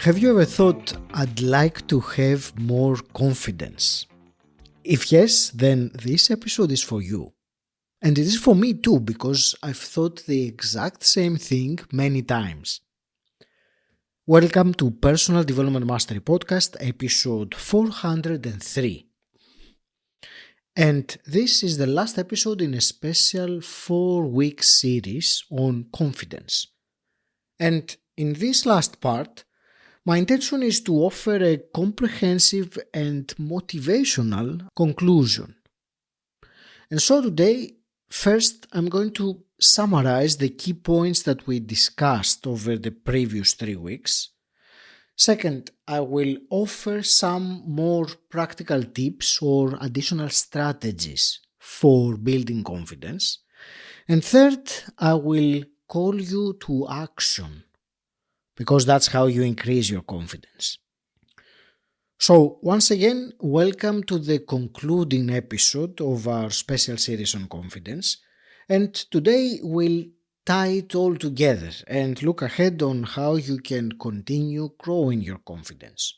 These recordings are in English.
Have you ever thought, I'd like to have more confidence? If yes, then this episode is for you. And it is for me too, because I've thought the exact same thing many times. Welcome to Personal Development Mastery Podcast, episode 403. And this is the last episode in a special 4-week series on confidence. And in this last part, my intention is to offer a comprehensive and motivational conclusion. And so today, first I'm going to summarize the key points that we discussed over the previous 3 weeks. Second, I will offer some more practical tips or additional strategies for building confidence. And third, I will call you to action, because that's how you increase your confidence. So once again, welcome to the concluding episode of our special series on confidence. And today we'll tie it all together and look ahead on how you can continue growing your confidence.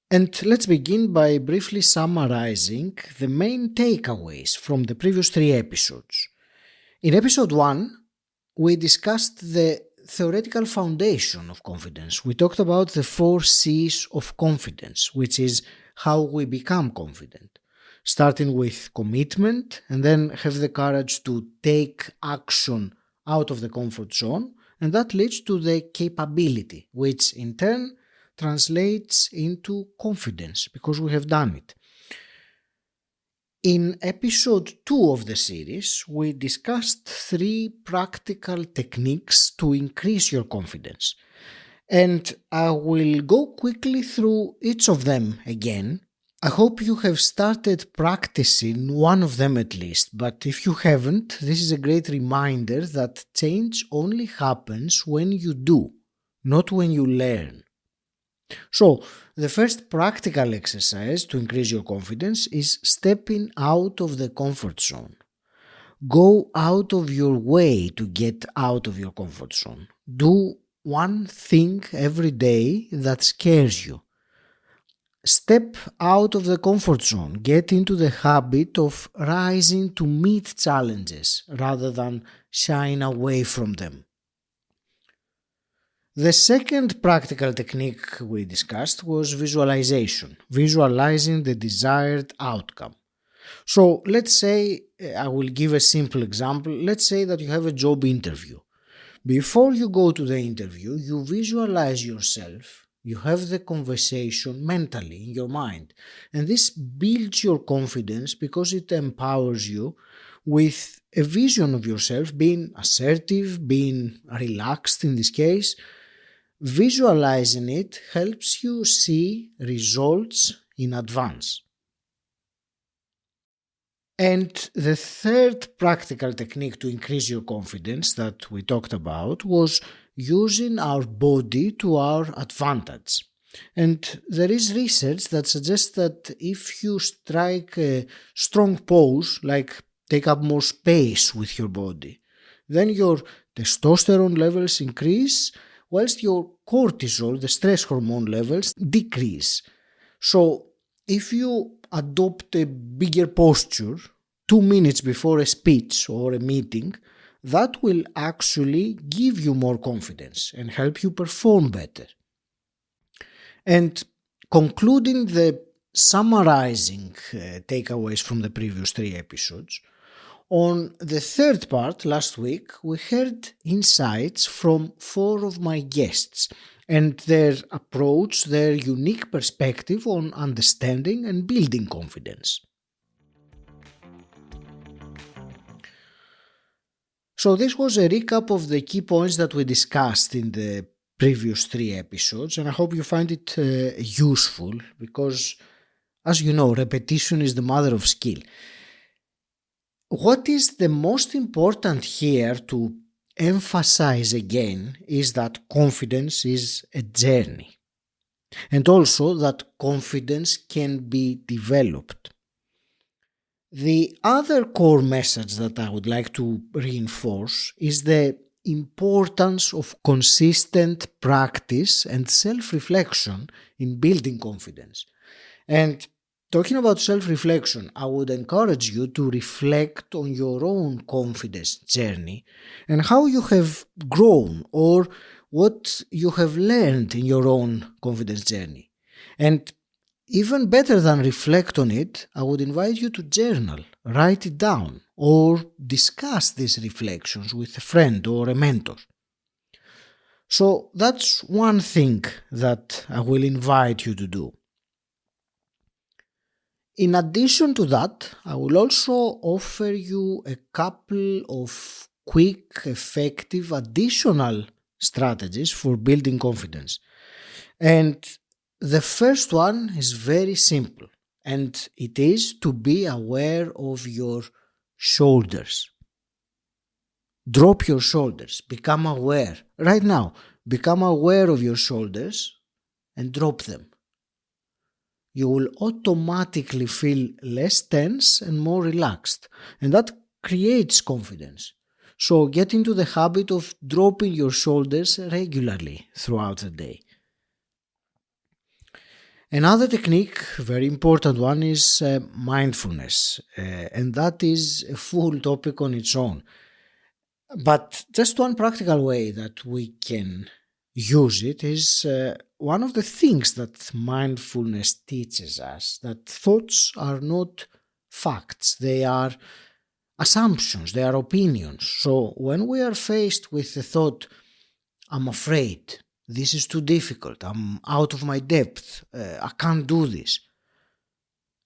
And let's begin by briefly summarizing the main takeaways from the previous 3 episodes. In episode 1, we discussed the theoretical foundation of confidence. We talked about the 4 C's of confidence, which is how we become confident. Starting with commitment, and then have the courage to take action out of the comfort zone, and that leads to the capability, which in turn translates into confidence because we have done it. In episode 2 of the series, we discussed 3 practical techniques to increase your confidence. And I will go quickly through each of them again. I hope you have started practicing one of them at least, but if you haven't, this is a great reminder that change only happens when you do, not when you learn. So, the first practical exercise to increase your confidence is stepping out of the comfort zone. Go out of your way to get out of your comfort zone. Do one thing every day that scares you. Step out of the comfort zone. Get into the habit of rising to meet challenges rather than shying away from them. The second practical technique we discussed was visualization, visualizing the desired outcome. So let's say, I will give a simple example, let's say that you have a job interview. Before you go to the interview, you visualize yourself, you have the conversation mentally in your mind, and this builds your confidence because it empowers you with a vision of yourself being assertive, being relaxed in this case. Visualizing it helps you see results in advance. And the third practical technique to increase your confidence that we talked about was using our body to our advantage. And there is research that suggests that if you strike a strong pose, like take up more space with your body, then your testosterone levels increase, whilst your cortisol, the stress hormone levels, decrease. So if you adopt a bigger posture 2 minutes before a speech or a meeting, that will actually give you more confidence and help you perform better. And concluding the summarizing takeaways from the previous 3 episodes, on the third part, last week, we heard insights from 4 of my guests and their approach, their unique perspective on understanding and building confidence. So this was a recap of the key points that we discussed in the previous 3 episodes, and I hope you find it useful because, as you know, repetition is the mother of skill. What is the most important here to emphasize again is that confidence is a journey, and also that confidence can be developed. The other core message that I would like to reinforce is the importance of consistent practice and self-reflection in building confidence. And talking about self-reflection, I would encourage you to reflect on your own confidence journey and how you have grown or what you have learned in your own confidence journey. And even better than reflect on it, I would invite you to journal, write it down, or discuss these reflections with a friend or a mentor. So that's one thing that I will invite you to do. In addition to that, I will also offer you a couple of quick, effective, additional strategies for building confidence. And the first one is very simple, and it is to be aware of your shoulders. Drop your shoulders. Become aware. Right now, become aware of your shoulders and drop them. You will automatically feel less tense and more relaxed, and that creates confidence. So get into the habit of dropping your shoulders regularly throughout the day. Another technique, very important one, is mindfulness, and that is a full topic on its own. But just one practical way that we can use it is one of the things that mindfulness teaches us, that thoughts are not facts, they are assumptions, they are opinions. So when we are faced with the thought, I'm afraid, this is too difficult, I'm out of my depth, I can't do this,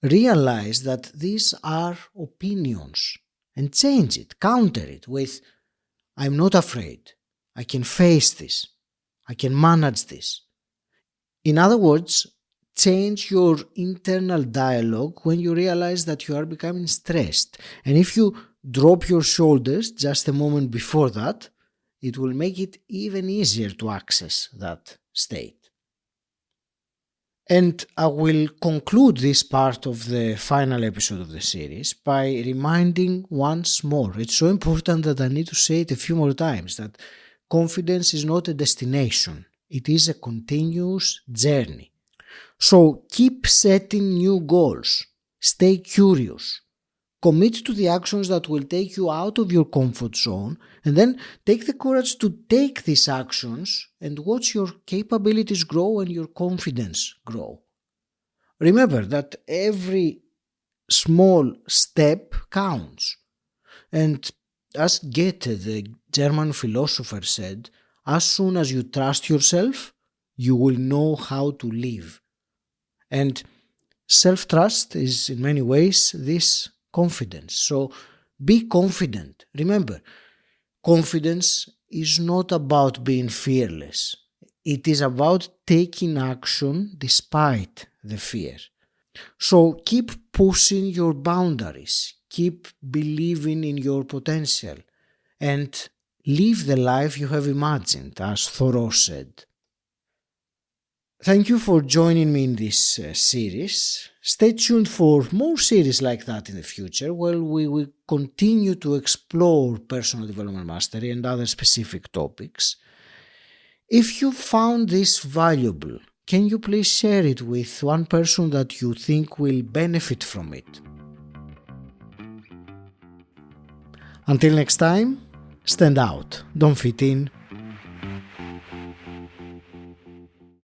realize that these are opinions and change it, counter it with, I'm not afraid, I can face this, I can manage this. In other words, change your internal dialogue when you realize that you are becoming stressed. And if you drop your shoulders just a moment before that, it will make it even easier to access that state. And I will conclude this part of the final episode of the series by reminding once more, it's so important that I need to say it a few more times, that confidence is not a destination, it is a continuous journey. So keep setting new goals, stay curious, commit to the actions that will take you out of your comfort zone, and then take the courage to take these actions and watch your capabilities grow and your confidence grow. Remember that every small step counts. And as Goethe, the German philosopher, said, as soon as you trust yourself, you will know how to live. And self-trust is in many ways this confidence. So be confident. Remember, confidence is not about being fearless. It is about taking action despite the fear. So keep pushing your boundaries. Keep believing in your potential. And live the life you have imagined, as Thoreau said. Thank you for joining me in this series. Stay tuned for more series like that in the future, where we will continue to explore personal development mastery and other specific topics. If you found this valuable, can you please share it with one person that you think will benefit from it? Until next time, stand out, don't fit in,